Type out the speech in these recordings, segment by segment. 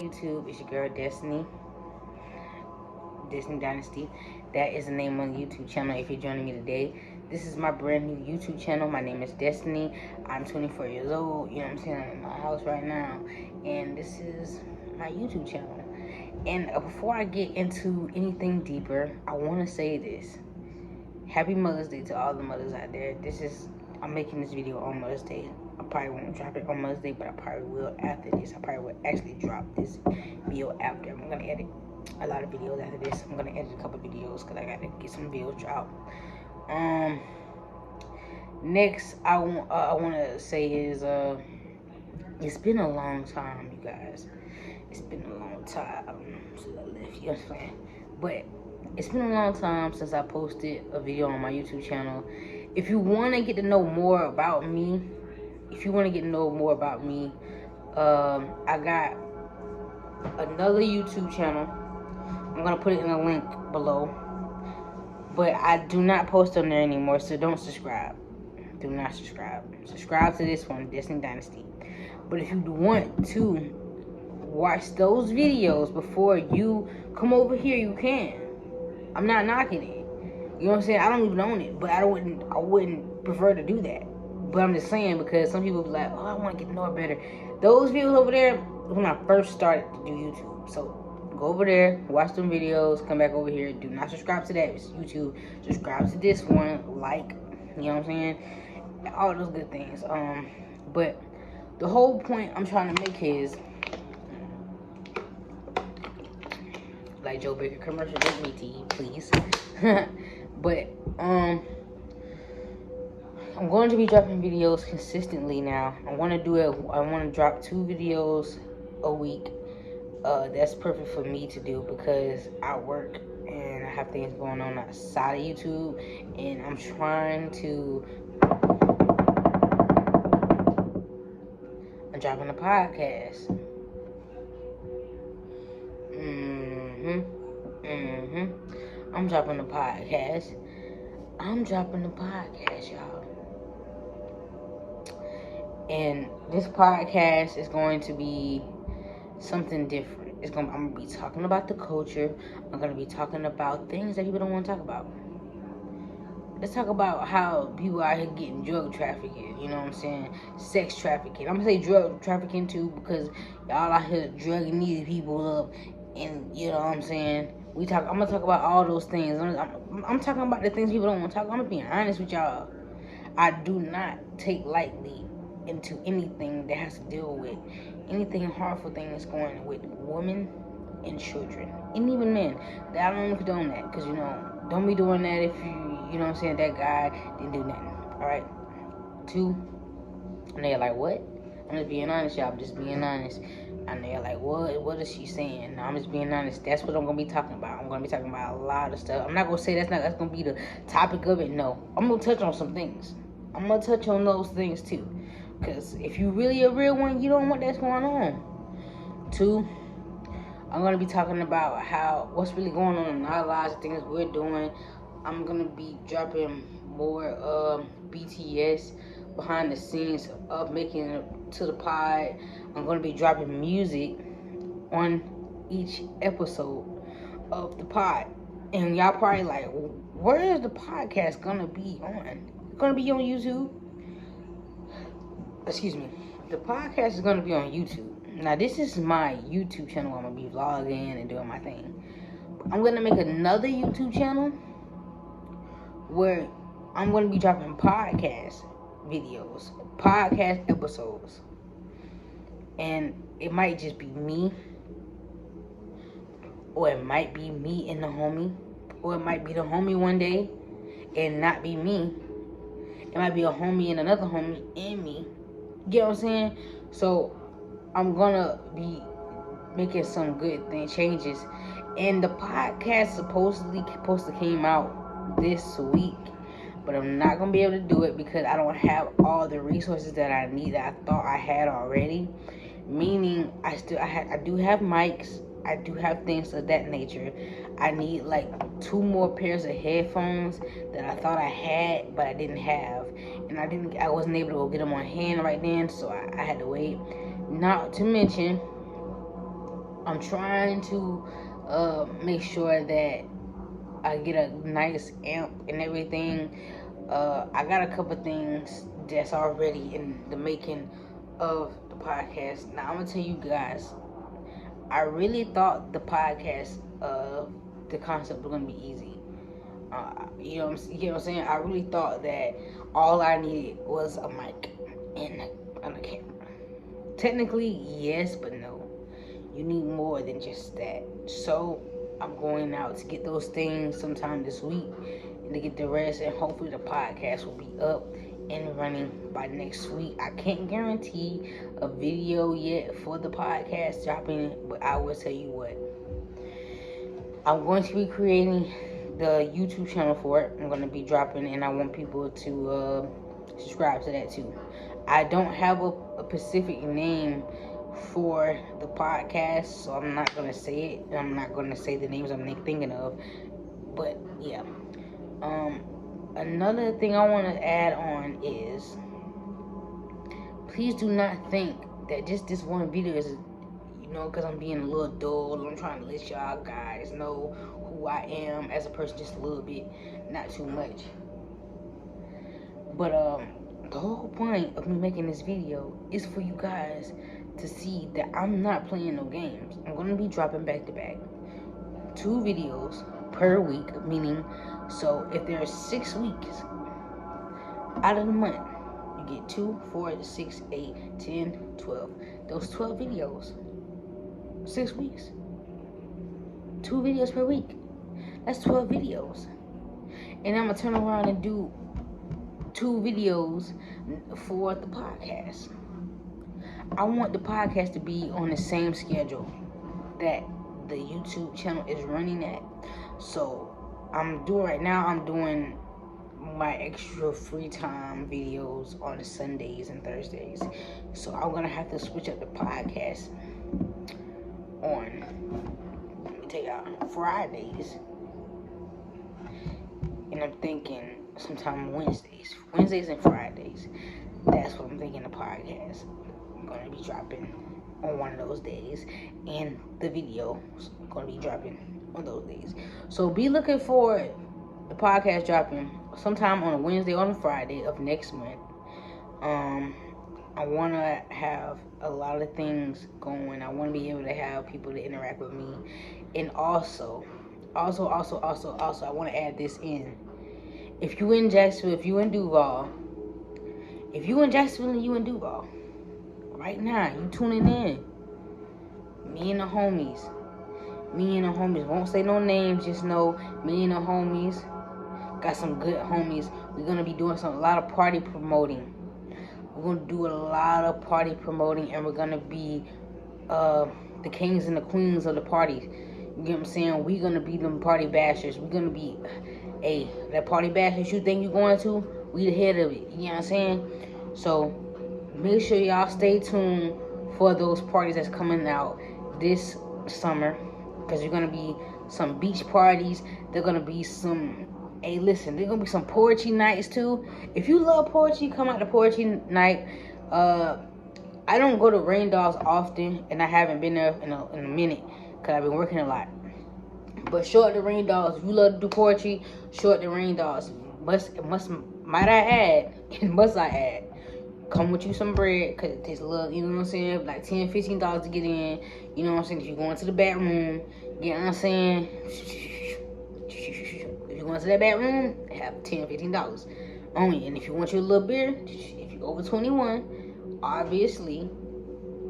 YouTube? It's your girl Destiny Dynasty. That is the name on the YouTube channel if you're joining me today. This is my brand new YouTube channel. My name is Destiny. I'm 24 years old. You know what I'm saying? I'm in my house right now. And this is my YouTube channel. And before I get into anything deeper, I want to say this. Happy Mother's Day to all the mothers out there. I'm making this video on Mother's Day. I probably won't drop it on Mother's Day, but I probably will after this. I probably will actually drop this video after. I'm going to edit a lot of videos after this. I'm going to edit a couple videos because I got to get some videos out. Next, I want to say is, it's been a long time, you guys. It's been a long time since I left, you understand? But it's been a long time since I posted a video on my YouTube channel. If you want to get to know more about me, I got another YouTube channel. I'm going to put it in the link below. But I do not post on there anymore, so don't subscribe. Do not subscribe. Subscribe to this one, Destiny Dynasty. But if you want to watch those videos before you come over here, you can. I'm not knocking it. You know what I'm saying? I don't even own it, but I wouldn't prefer to do that. But I'm just saying because some people be like, oh, I want to get to know it better. Those videos over there when I first started to do YouTube. So go over there, watch them videos, come back over here. Do not subscribe to that. It's YouTube. Subscribe to this one, like, you know what I'm saying? All those good things. But the whole point I'm trying to make is, like Joe Baker commercial, don't me to you, please. But I'm going to be dropping videos consistently now. I want to drop 2 videos a week. That's perfect for me to do because I work and I have things going on outside of YouTube, and I'm dropping a podcast. I'm dropping a podcast, y'all. And this podcast is going to be something different. I'm going to be talking about the culture. I'm going to be talking about things that people don't want to talk about. Let's talk about how people out here getting drug trafficking, you know what I'm saying? Sex trafficking. I'm going to say drug trafficking too because y'all out here drugging these people up, and you know what I'm saying? I'm going to talk about all those things. I'm talking about the things people don't want to talk about. I'm being honest with y'all. I do not take lightly into anything that has to deal with anything harmful thing that's going with women and children, and even men. I don't condone that because, you know, don't be doing that if you know what I'm saying, that guy didn't do nothing. Alright? 2, and they're like, what? I'm just being honest, y'all. I'm just being honest. And they're like, what is she saying? No, I'm just being honest. That's what I'm going to be talking about. I'm going to be talking about a lot of stuff. I'm not going to say that's going to be the topic of it. No. I'm going to touch on some things. I'm going to touch on those things too. Because if you really a real one, you don't know what that's going on. 2, I'm going to be talking about what's really going on in our lives, things we're doing. I'm going to be dropping more BTS behind the scenes of making it to the pod. I'm going to be dropping music on each episode of the pod. And y'all probably like, where is the podcast going to be on? It's going to be on YouTube. Excuse me. The podcast is going to be on YouTube. Now, this is my YouTube channel. I'm going to be vlogging and doing my thing. I'm going to make another YouTube channel where I'm going to be dropping podcast videos, podcast episodes. And it might just be me, or it might be me and the homie, or it might be the homie one day and not be me. It might be a homie and another homie and me. You get what I'm saying? So I'm gonna be making some good changes. And the podcast supposed to came out this week, but I'm not gonna be able to do it because I don't have all the resources that I need that I thought I had already. Meaning I do have mics, I do have things of that nature. I need like 2 more pairs of headphones that I thought I had but I didn't have, and I wasn't able to go get them on hand right then, so I had to wait. Not to mention I'm trying to make sure that I get a nice amp and everything. I got a couple things that's already in the making of the podcast. Now I'm gonna tell you guys, I really thought the podcast, the concept was gonna be easy. You know what I'm saying? I really thought that all I needed was a mic and a camera. Technically, yes, but no. You need more than just that. So I'm going out to get those things sometime this week and to get the rest, and hopefully the podcast will be up and running by next week. I can't guarantee a video yet for the podcast dropping, but I will tell you what. I'm going to be creating the YouTube channel for it. I'm going to be dropping, and I want people to subscribe to that too. I don't have a specific name for the podcast, so I'm not going to say it. I'm not going to say the names I'm thinking of. But yeah. Another thing I want to add on is, please do not think that just this one video is, because I'm being a little dull. I'm trying to let y'all guys know who I am as a person just a little bit, not too much. But the whole point of me making this video is for you guys to see that I'm not playing no games. I'm going to be dropping back to back 2 videos per week, meaning, so if there are 6 weeks out of the month, you get 2, 4, 6, 8, 10, 12. Those 12 videos, 6 weeks, 2 videos per week. That's 12 videos. And I'm going to turn around and do 2 videos for the podcast. I want the podcast to be on the same schedule that the YouTube channel is running at. So I'm doing my extra free time videos on Sundays and Thursdays. So I'm gonna have to switch up the podcast on, let me tell y'all, Fridays. And I'm thinking sometime Wednesdays and Fridays. That's what I'm thinking the podcast. I'm gonna be dropping on one of those days, and the video is gonna be dropping on those days. So be looking for the podcast dropping sometime on a Wednesday or on a Friday of next month. I want to have a lot of things going. I want to be able to have people to interact with me, and also I want to add this in. If you in Jacksonville, if you in Duval and you in Duval right now, you tuning in. Me and the homies won't say no names, just know me and the homies got some good homies. We're gonna be doing a lot of party promoting. We're gonna do a lot of party promoting, and we're gonna be the kings and the queens of the party. You get what I'm saying? We're gonna be them party bashers. We're gonna be that party bashers you think you're going to, we the head of it. You know what I'm saying? So make sure y'all stay tuned for those parties that's coming out this summer, because there's gonna be some beach parties. There's gonna be some there's gonna be some poetry nights too. If you love poetry, come out to poetry night. I don't go to Rain Dogs often, and I haven't been there in a minute because I've been working a lot. But show up to Rain Dogs. If you love to do poetry, show up to Rain Dogs. Might I add, come with you some bread, because it takes a little, you know what I'm saying, like $10, $15 to get in. You know what I'm saying? If you're going to the bathroom, you know what I'm saying? If you're going to that bathroom, have $10, $15 only. And if you want your little beer, if you're over 21, obviously,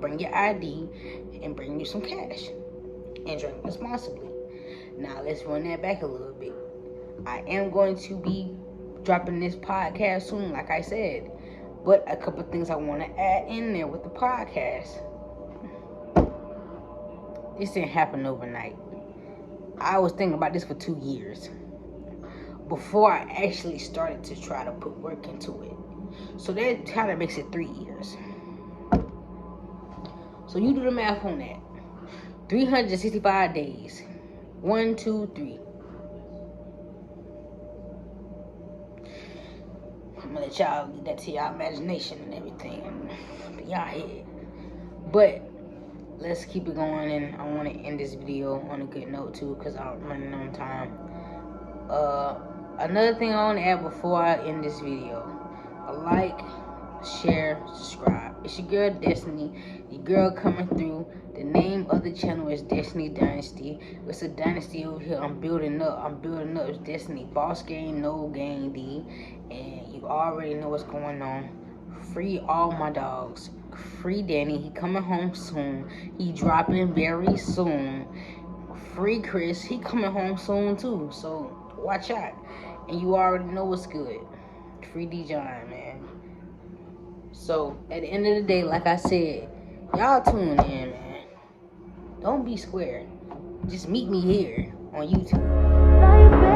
bring your ID and bring you some cash. And drink responsibly. Now, let's run that back a little bit. I am going to be dropping this podcast soon, like I said. But a couple things I want to add in there with the podcast. This didn't happen overnight. I was thinking about this for 2 years before I actually started to try to put work into it. So that kind of makes it 3 years. So you do the math on that. 365 days. 1, 2, 3. I'm gonna let y'all get that to y'all imagination and everything, and y'all head. But let's keep it going, and I want to end this video on a good note too, because I'm running on time. Another thing I want to add before I end this video: a like, share, subscribe. It's your girl Destiny, your girl coming through. The name of the channel is Destiny Dynasty. It's a dynasty over here. I'm building up. It's Destiny Boss Game, No Game D, and you already know what's going on. Free all my dogs. Free Danny. He coming home soon. He dropping very soon. Free Chris. He coming home soon too. So watch out. And you already know what's good. Free Dijon, man. So at the end of the day, like I said, y'all tune in, man. Don't be square. Just meet me here on YouTube.